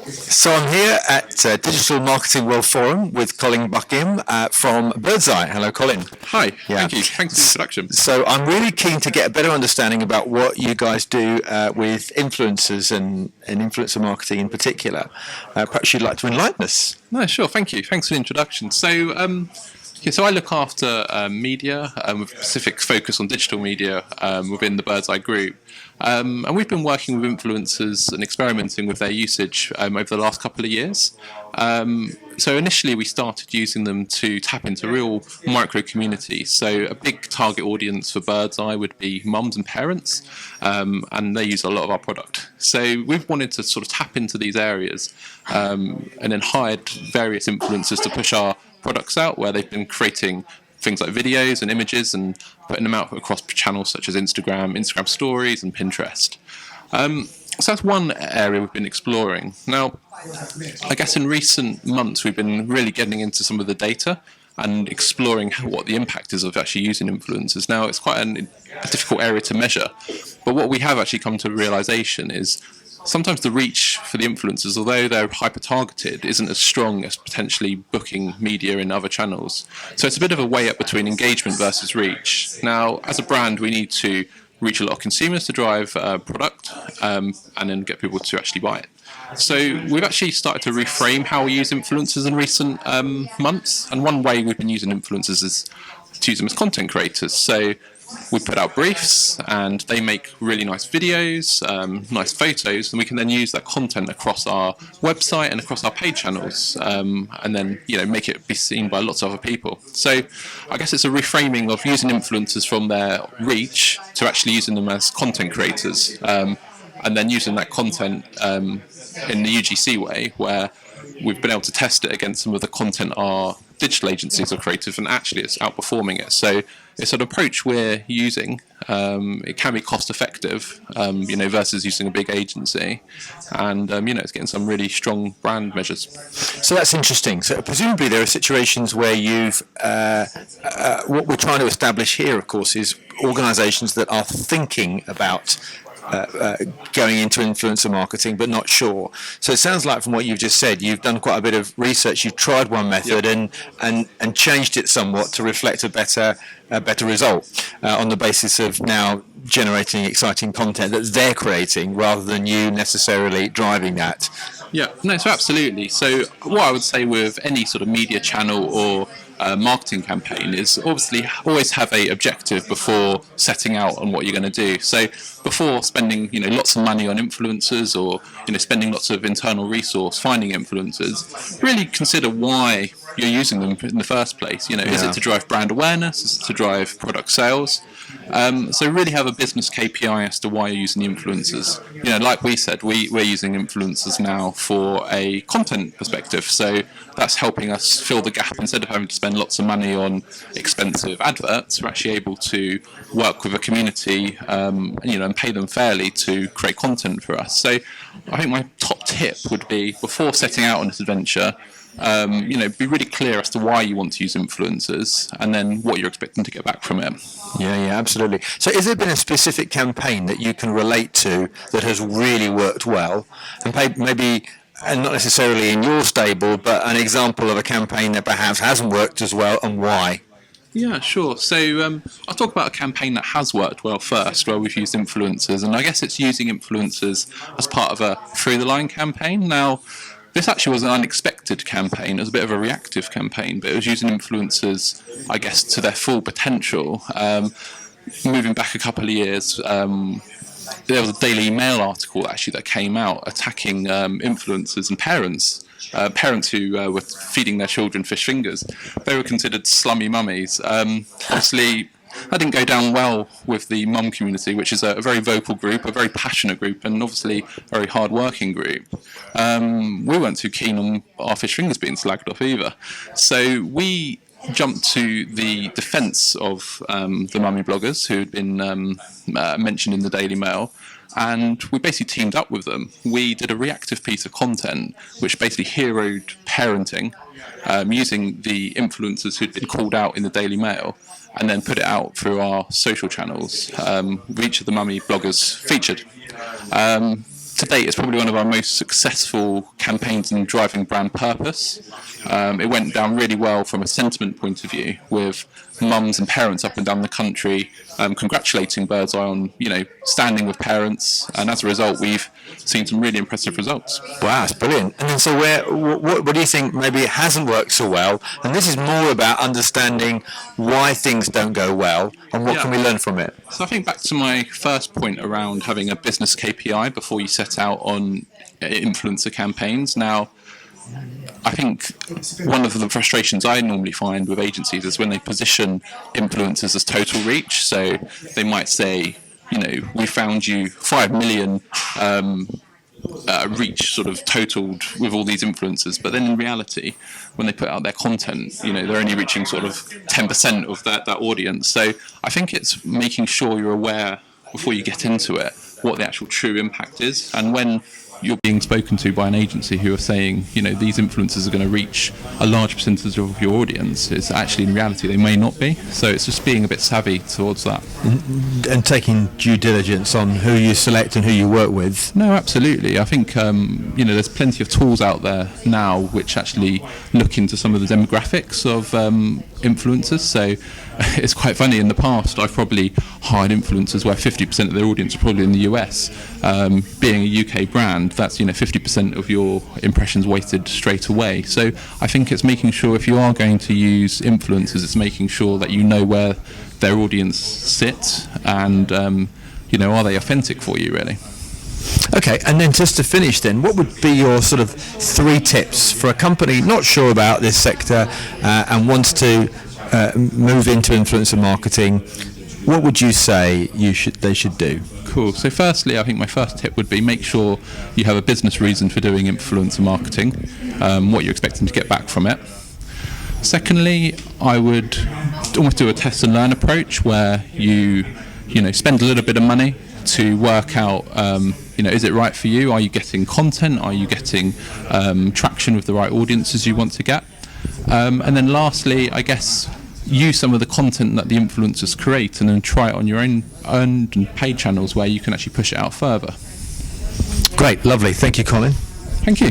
So I'm here at Digital Marketing World Forum with Colin Buckingham from Birdseye. Hello, Colin. Hi, Yeah. thank you. Thanks for the introduction. So I'm really keen to get a better understanding about what you guys do with influencers and influencer marketing in particular. Perhaps you'd like to enlighten us. No, sure, thank you. Thanks for the introduction. So I look after media with a specific focus on digital media within the Birdseye Group. And we've been working with influencers and experimenting with their usage over the last couple of years. So initially we started using them to tap into real micro communities. So a big target audience for Birdseye would be mums and parents, and they use a lot of our product. So we've wanted to sort of tap into these areas and then hired various influencers to push our products out, where they've been creating things like videos and images and putting them out across channels such as Instagram stories and Pinterest. So that's one area we've been exploring. Now, I guess in recent months we've been really getting into some of the data and exploring what the impact is of actually using influencers. Now, it's quite a difficult area to measure, but what we have actually come to a realization is sometimes the reach for the influencers, although they're hyper-targeted, isn't as strong as potentially booking media in other channels. So it's a bit of a way up between engagement versus reach. Now, as a brand, we need to reach a lot of consumers to drive product and then get people to actually buy it. So we've actually started to reframe how we use influencers in recent months. And one way we've been using influencers is to use them as content creators. So we put out briefs and they make really nice videos, nice photos, and we can then use that content across our website and across our paid channels, and then make it be seen by lots of other people. So I guess it's a reframing of using influencers from their reach to actually using them as content creators, and then using that content in the UGC way, where we've been able to test it against some of the content our digital agencies are creative, and actually it's outperforming it. So it's an approach we're using. It can be cost effective, versus using a big agency, and it's getting some really strong brand measures. So that's interesting. So presumably there are situations where you've what we're trying to establish here, of course, is organisations that are thinking about going into influencer marketing but not sure. So it sounds like from what you've just said, you've done quite a bit of research, you've tried one method and changed it somewhat to reflect a better result on the basis of now generating exciting content that they're creating rather than you necessarily driving that. Yeah, no, so absolutely. So what I would say with any sort of media channel or marketing campaign is obviously always have a objective before setting out on what you're going to do. So before spending lots of money on influencers or spending lots of internal resource finding influencers, really consider why you're using them in the first place. Is it to drive brand awareness? Is it to drive product sales? So really have a business KPI as to why you're using influencers. Like we said, we're using influencers now for a content perspective. So that's helping us fill the gap. Instead of having to spend lots of money on expensive adverts, we're actually able to work with a community, and pay them fairly to create content for us. So I think my top tip would be, before setting out on this adventure, be really clear as to why you want to use influencers and then what you're expecting to get back from it. Yeah, absolutely. So has there been a specific campaign that you can relate to that has really worked well, and maybe, and not necessarily in your stable, but an example of a campaign that perhaps hasn't worked as well, and why? Yeah, sure. So I'll talk about a campaign that has worked well first, where we've used influencers, and I guess it's using influencers as part of a through-the-line campaign. Now, this actually was an unexpected campaign. It was a bit of a reactive campaign, but it was using influencers, I guess, to their full potential. Moving back a couple of years, there was a Daily Mail article actually that came out attacking influencers and parents who were feeding their children fish fingers. They were considered slummy mummies. Obviously, that didn't go down well with the mum community, which is a very vocal group, a very passionate group, and obviously a very hard-working group. We weren't too keen on our fish fingers being slagged off either. So we jumped to the defence of the mummy bloggers who had been mentioned in the Daily Mail, and we basically teamed up with them. We did a reactive piece of content which basically heroed parenting, using the influencers who'd been called out in the Daily Mail, and then put it out through our social channels, with each of the mummy bloggers featured. to date, it's probably one of our most successful campaigns in driving brand purpose. It went down really well from a sentiment point of view, with mums and parents up and down the country congratulating Birdseye on, standing with parents, and as a result, we've seen some really impressive results. Wow, that's brilliant. And then, so what do you think maybe it hasn't worked so well? And this is more about understanding why things don't go well, and what can we learn from it? So I think back to my first point around having a business KPI before you set out on influencer campaigns. Now, I think one of the frustrations I normally find with agencies is when they position influencers as total reach. So they might say, we found you 5 million reach sort of totaled with all these influencers, but then in reality, when they put out their content, they're only reaching sort of 10% of that audience. So I think it's making sure you're aware before you get into it what the actual true impact is, and when you're being spoken to by an agency who are saying, these influencers are going to reach a large percentage of your audience, it's actually in reality they may not be. So it's just being a bit savvy towards that. And taking due diligence on who you select and who you work with. No, absolutely. I think, there's plenty of tools out there now which actually look into some of the demographics of influencers. So it's quite funny, in the past I've probably hired influencers where 50% of their audience are probably in the US. Being a UK brand, that's 50% of your impressions weighted straight away. So I think it's making sure, if you are going to use influencers, it's making sure that you know where their audience sits, and are they authentic for you, really. Okay, and then just to finish then, what would be your sort of 3 tips for a company not sure about this sector and wants to move into influencer marketing? What would you say they should do? Cool. So firstly, I think my first tip would be make sure you have a business reason for doing influencer marketing, what you're expecting to get back from it. Secondly, I would almost do a test and learn approach where you spend a little bit of money to work out, is it right for you? Are you getting content? Are you getting traction with the right audiences you want to get? And then lastly, I guess, use some of the content that the influencers create and then try it on your own owned and paid channels where you can actually push it out further. Great, lovely. Thank you, Colin. Thank you.